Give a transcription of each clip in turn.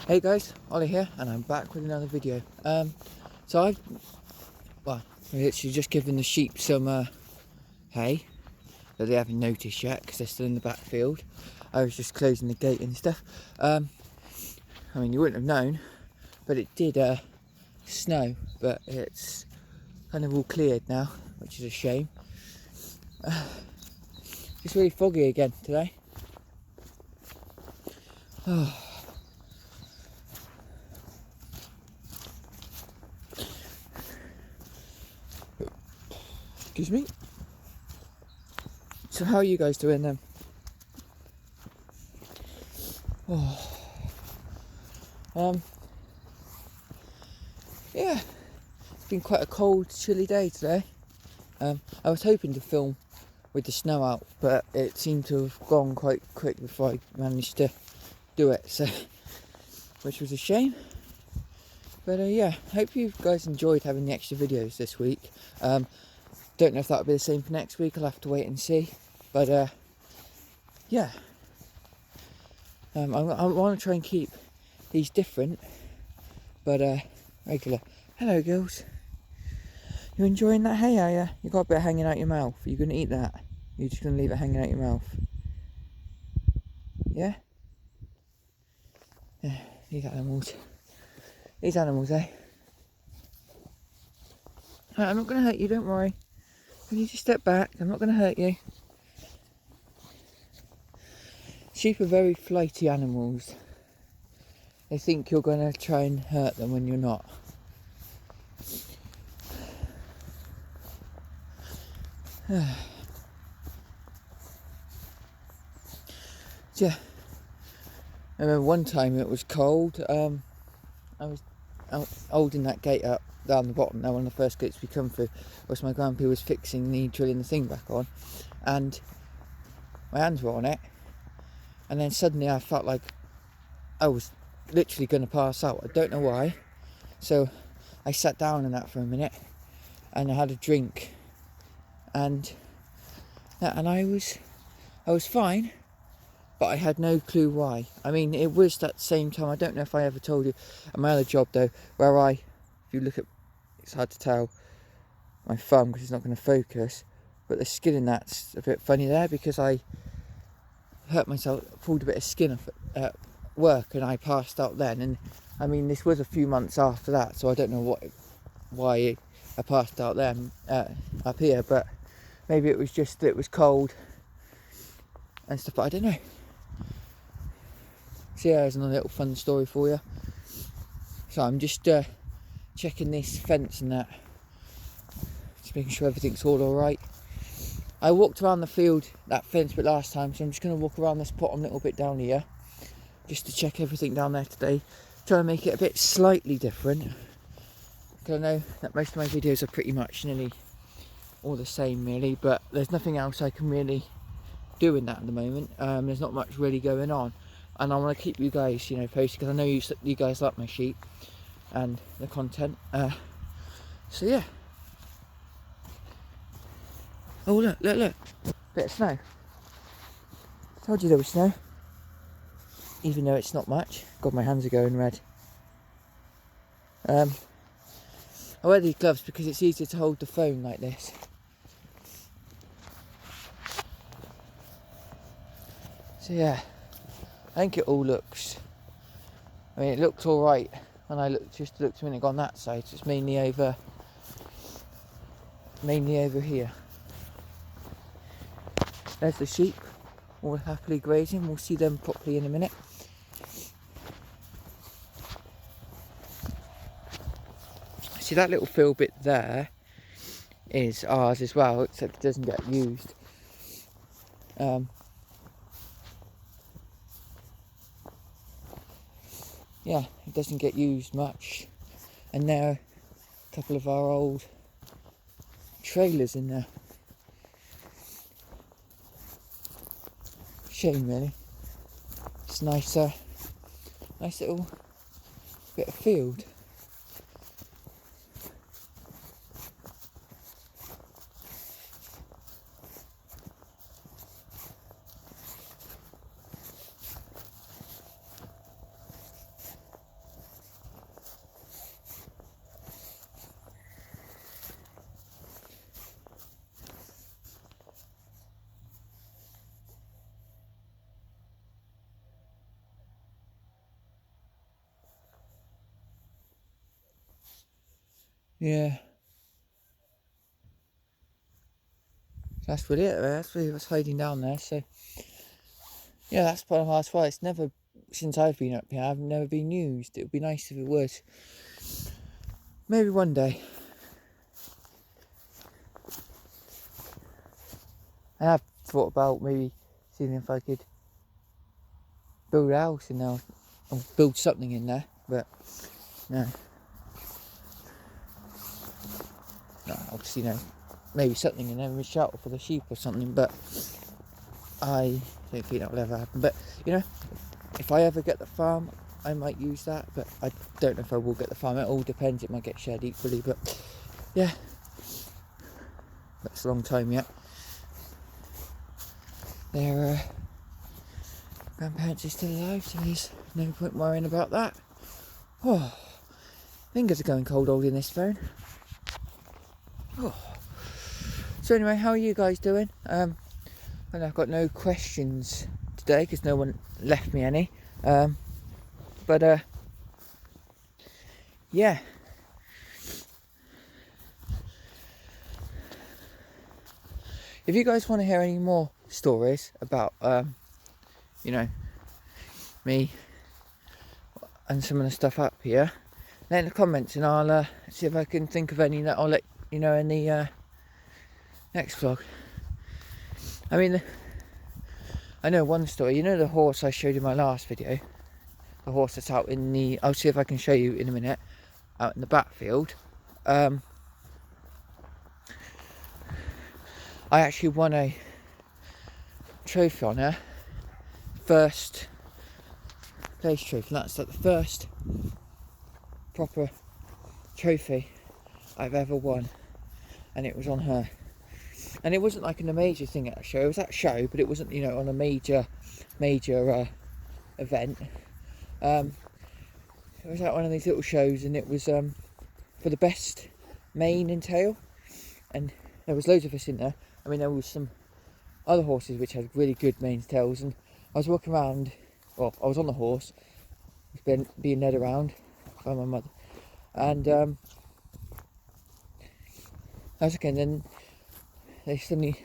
Hey guys, Ollie here, and I'm back with another video. So I've literally just given the sheep some hay that they haven't noticed yet because they're still in the back field. I was just closing the gate and stuff. I mean, you wouldn't have known, but it did snow, but it's kind of all cleared now, which is a shame. It's really foggy again today. Oh. Excuse me. So how are you guys doing then? Yeah, it's been quite a cold, chilly day today. I was hoping to film with the snow out, but it seemed to have gone quite quick before I managed to do it, so which was a shame. But yeah, hope you guys enjoyed having the extra videos this week. Don't know if that'll be the same for next week. I'll have to wait and see. But yeah, I want to try and keep these different, but regular. Hello, girls. You enjoying that hay, are you? You got a bit hanging out your mouth. Are you going to eat that? You're just going to leave it hanging out your mouth? Yeah? Yeah, these animals. These animals, eh? Right, I'm not going to hurt you, don't worry. You need to step back. I'm not going to hurt you. Sheep are very flighty animals. They think you're going to try and hurt them when you're not. Yeah. I remember one time it was cold. I was holding that gate up down the bottom. Now one of the first gates we come through was my grandpa was drilling the thing back on, and my hands were on it, and then suddenly I felt like I was literally going to pass out. I don't know why. So I sat down in that for a minute and I had a drink, and I was fine, but I had no clue why. I mean, it was that same time, I don't know if I ever told you, at my other job though, where if you look at, it's hard to tell my thumb because it's not going to focus, but the skin in that's a bit funny there because I hurt myself, pulled a bit of skin off at work, and I passed out then. And I mean, this was a few months after that, so I don't know why I passed out then up here, but maybe it was just that it was cold and stuff, but I don't know. So yeah, there's another little fun story for you. So I'm just checking this fence and that, just making sure everything's all alright. I walked around the field, that fence bit last time, so I'm just going to walk around this bottom little bit down here, just to check everything down there today. Try to make it a bit slightly different, because I know that most of my videos are pretty much nearly all the same really, but there's nothing else I can really do in that at the moment. There's not much really going on, and I want to keep you guys, posted, because I know you guys like my sheep and the content. So yeah. Oh look, bit of snow. Told you there was snow, even though it's not much. God, my hands are going red. I wear these gloves because it's easier to hold the phone like this. So yeah, I think it all looks, I mean, it looked alright when I looked a minute ago on that side. So it's mainly over here. There's the sheep, all happily grazing. We'll see them properly in a minute. See, that little field bit there is ours as well, except it doesn't get used. Yeah, it doesn't get used much. And there are a couple of our old trailers in there. Shame really. It's nice little bit of field. Yeah. That's really it. That's really what's hiding down there. So yeah, that's part of why it's never, since I've been up here, I've never been used. It would be nice if it was. Maybe one day. I have thought about maybe seeing if I could build a house in there, or build something in there, but no. No, obviously no. Maybe something in there with shelter for the sheep or something, but I don't think that will ever happen. But you know, if I ever get the farm, I might use that, but I don't know if I will get the farm. It all depends. It might get shared equally, but yeah, that's a long time yet. Their grandparents are still alive, so there's no point worrying about that. Oh, fingers are going cold holding this phone. Oh. So anyway, how are you guys doing? And I've got no questions today because no one left me any. But yeah. If you guys want to hear any more stories about, you know, me and some of the stuff up here, let in the comments and I'll see if I can think of any that I'll let you know in the next vlog. I mean, I know one story. You know the horse I showed in my last video? The horse that's out in the... I'll see if I can show you in a minute. Out in the backfield. I actually won a trophy on her. First place trophy. That's like the first proper trophy I've ever won. And it was on her. And it wasn't like a major thing at a show. It was at a show, but it wasn't, you know, on a major event. It was at one of these little shows, and it was for the best mane and tail. And there was loads of us in there. I mean, there was some other horses which had really good manes and tails, and I was walking around. Well, I was on the horse, being led around by my mother, and I was okay. And then they suddenly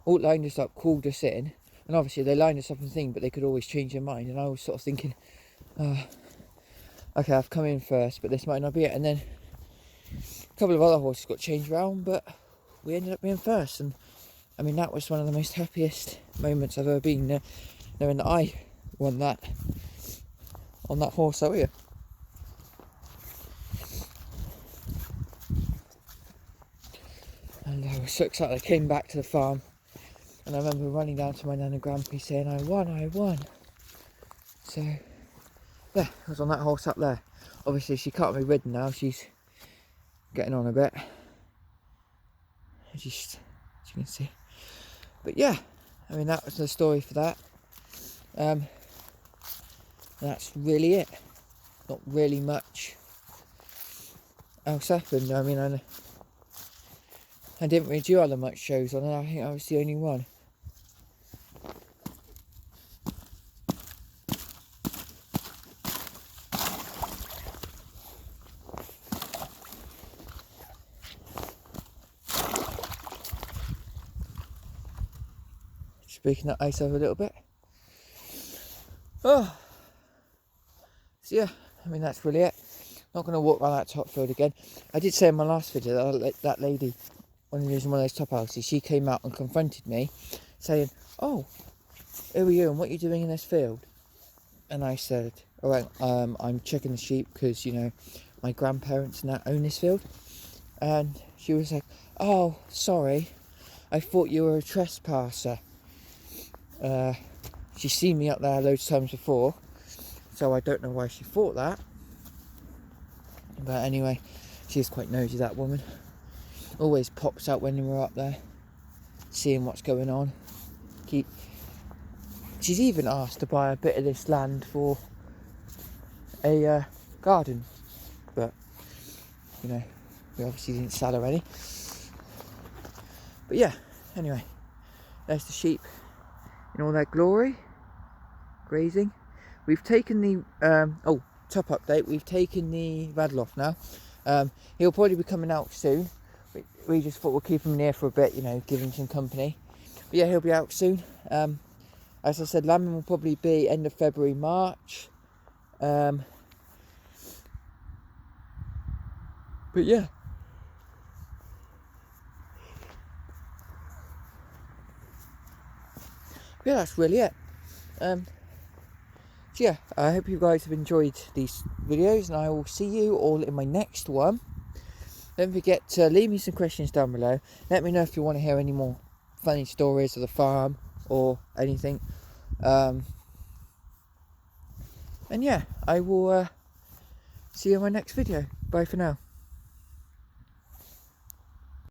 all lined us up, called us in, and obviously they lined us up and thing, but they could always change their mind. And I was sort of thinking, okay, I've come in first, but this might not be it. And then a couple of other horses got changed around, but we ended up being first. And I mean, that was one of the most happiest moments I've ever been, knowing that I won that on that horse out here. And I was so excited. I came back to the farm, and I remember running down to my nan and grandpa saying, I won. So yeah, I was on that horse up there. Obviously she can't be ridden now, she's getting on a bit, as you can see. But yeah, I mean, that was the story for that. That's really it. Not really much else happened. I mean, I didn't really do other much shows on it. I think I was the only one. Speaking that ice over a little bit. Oh, so yeah, I mean, that's really it. Not going to walk around that top field again. I did say in my last video that lady, one of those top houses, she came out and confronted me, saying, "Oh, who are you and what are you doing in this field?" And I said, "All right, I'm checking the sheep because, you know, my grandparents now own this field." And she was like, "Oh, sorry, I thought you were a trespasser." She's seen me up there loads of times before, so I don't know why she thought that. But anyway, she's quite nosy, that woman. Always pops out when we're up there, seeing what's going on. She's even asked to buy a bit of this land for a garden, but you know, we obviously didn't sell her any. But yeah, anyway, there's the sheep in all their glory, grazing. We've taken the top update, we've taken the raddle off now. He'll probably be coming out soon. We just thought we'll keep him near for a bit, you know, give him some company. But yeah, he'll be out soon. As I said, lambing will probably be end of February, March. But yeah. Yeah, that's really it. So yeah, I hope you guys have enjoyed these videos, and I will see you all in my next one. Don't forget to leave me some questions down below. Let me know if you want to hear any more funny stories of the farm or anything. And yeah, I will see you in my next video. Bye for now.